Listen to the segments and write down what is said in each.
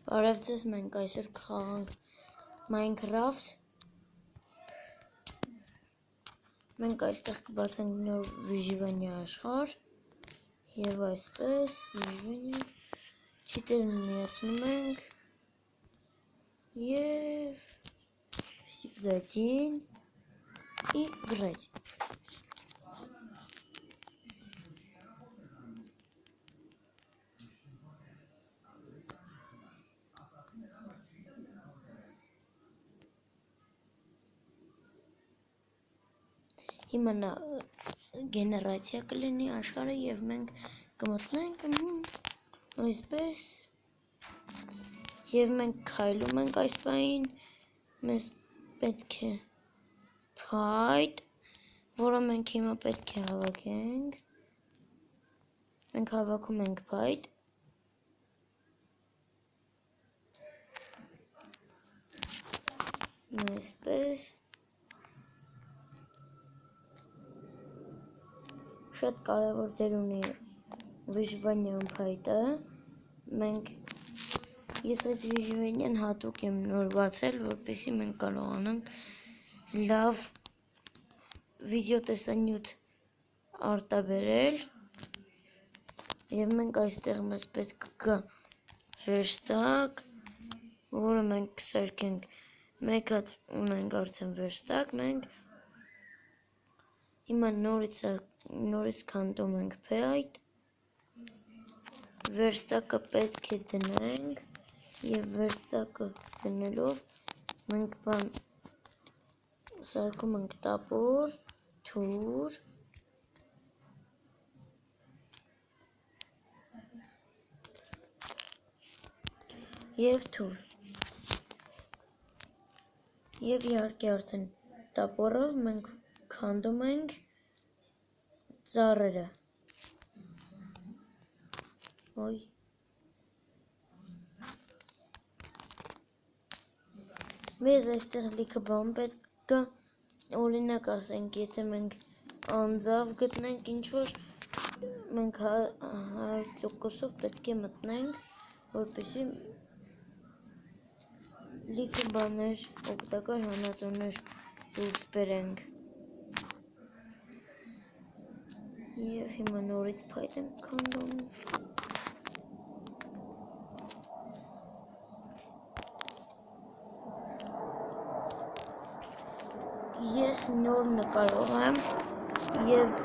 Բարև ձեզ, մենք այսօր կխաղանք Minecraft։ Մենք այստեղ կբացենք նոր վիժվանյա աշխարհ եւ այսպես վիժվանյա չիտերն միացնում ենք եւ всегда и играть. Հիմա գեներացիա կլինի աշխարհը եւ մենք կմտնենք այսպես եւ մենք քայլում ենք այս բանին մեզ պետք է փայտ, որը մենք հիմա պետք է հավաքենք։ Մենք հավաքում ենք փայտ այսպես շատ կարևոր դեր ունի վիժվանյան փայտը։ Ես այս վիժվանյան հատուկ եմ նոր բացել, որպեսզի մենք կարողանանք լավ վիդեո տեսանյութ արտաբերել եւ մենք այստեղ մեզ պետք կգա վերստակ, որը մենք կսարքենք մեկ հատ ունենք արդեն վերստակ, մենք հիմա նորից քանդում ենք փայտ, վերստակը պետք է դնենք եւ վերստակը դնելով մենք սարքում ենք տապոր, թուր եւ թուր եւ իհարկե արդեն տապորով մենք քանդում ենք ծառերը։ Մեզ այստեղ լիքը բան պետք է, օրինակ ասենք, եթե մենք անձավ գտնենք ինչ-որ, մենք 100%-ով պետք է մտնենք, որպեսզի լիքը բաներ, օգտակար հանածոներ դուրս բերենք։ Եվ հիմա նորից փայտ ենք քանդում։ Ես նոր նկարող եմ եւ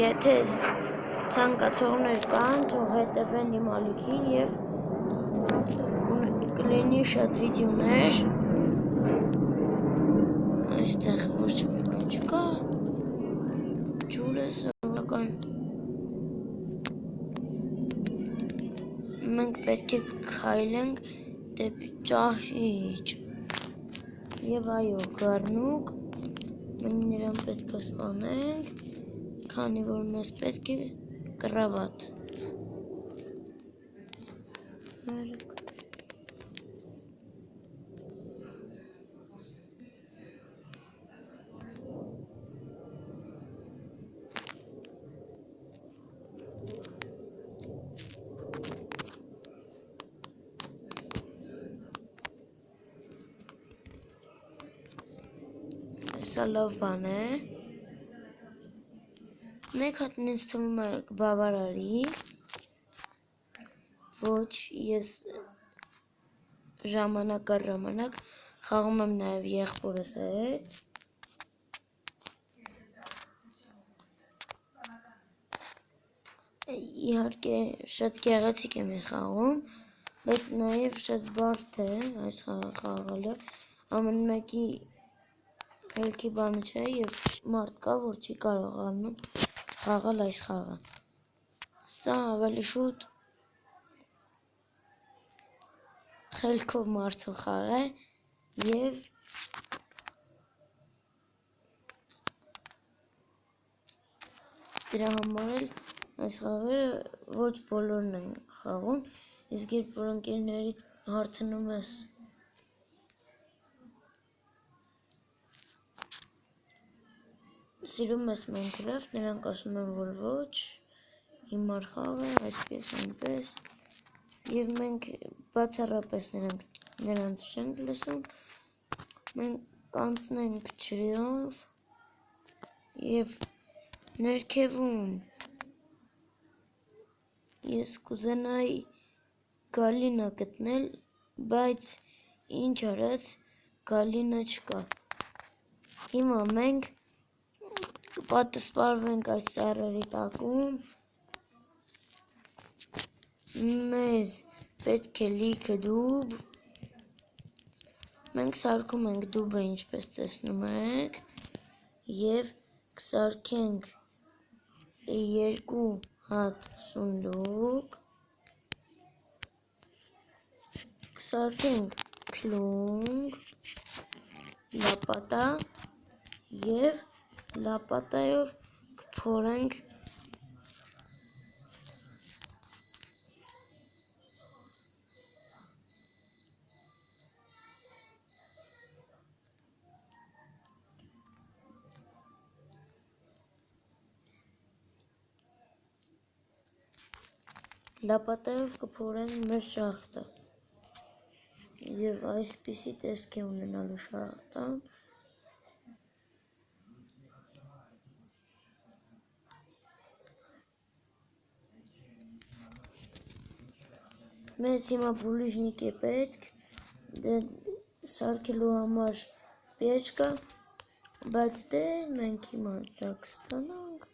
եթե ցանկացողներ կան, թող հետևեն իմ ալիքին եւ կլինի շատ վիդեոներ։ Այստեղ ոչ մի բան չկա։ Ջուրը սովորական։ Մենք պետք է քայլենք դեպի ճահիճ։ Եվ այո, գառնուկ, մենք նրան պետք է սպանենք, քանի որ մեզ պետք է կռավատ։ Սա լավ բան է։ Մեկ հատ ինձ թվում է կբավարարի։ Ոչ, ես ժամանակ առ ժամանակ խաղում եմ նաև եղբորս հետ։ Իհարկե շատ գեղեցիկ եմ ես խաղում, բայց նաև շատ բարդ է այս խաղը խաղալը։ Ամեն մեկի հելքի բանը չէ եւ մարդ կա, որ չի կարողանում խաղալ այս խաղը։ Սա ավելի շուտ խելքով մարդու խաղ է եւ դրա համար էլ այս խաղերը ոչ բոլորն են խաղում, իսկ երբ որ ընկերների հարցնում ես սիրում ես Minecraft, նրանք ասում են, որ ոչ, հիմար խաղ է, այսպես, այնպես, եւ մենք բացառապես նրանց չենք լսում, մենք կանցնենք ջրով և ներքևում ես կուզենայի Գալինա գտնել, բայց ինչ արած Գալինա չկա։ Հիմա մենք կպատասպարվենք այս ծառերի տակում, մեզ պետք է լիքը դուբ, մենք սարքում ենք դուբը ինչպես տեսնում եք և կսարքենք 2 հատ սունդուկ, կսարքենք քլունգ, լապատա և լապատայով կփորենք մեր շախտը և այսպիսի տեսք է ունենալու շախտան։ Մեզ հիմա բուլիժնիկ է պետք սարքելու համար պեչկա, բայց դե մենք հիմա դա կստանանք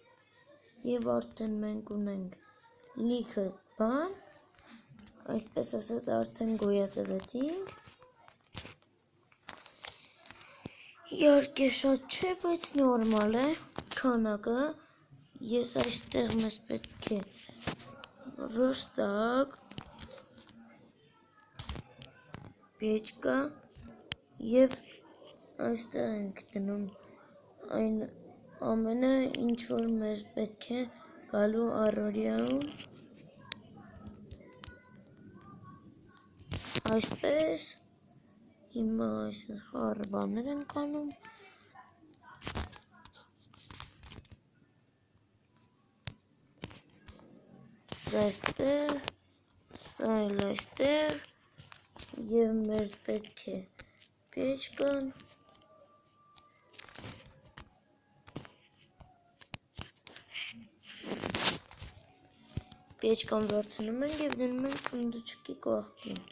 և արդեն մենք ունենք լիքը բան, այսպես ասած արդեն գոյատևեցինք, իհարկե շատ չէ, բայց նորմալ է քանակը, ես այստեղ մեզ պետք է վրստակ, պեչկա և այստեղ ենք դնում այն ամենը, ինչ որ մեզ պետք է գալու առօրյայում, այսպես, հիմա այսպես խառը բաներ ենք անում, սա այստեղ, սա էլ այստեղ և մեզ պետք է պեչկան, պեչկան վերցնում ենք և դնում ենք սունդուկի կողքին։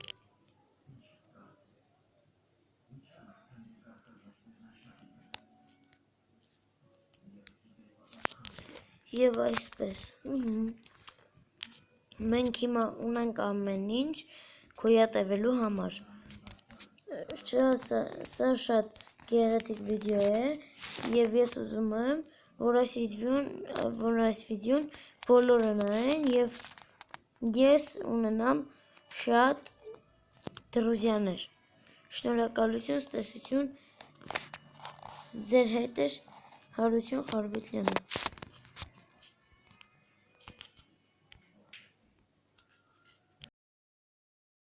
Եվ այսպես, մենք հիմա ունենք ամեն ինչ գոյատևելու համար, սա շատ գեղեցիկ վիդեո է և ես ուզում եմ, որ այս վիդեոն բոլորը նայեն և ես ունենամ շատ դրուզյաներ, շնորհակալություն, ցտեսություն, ձեր հետ էր Հարություն Խարբետյանը։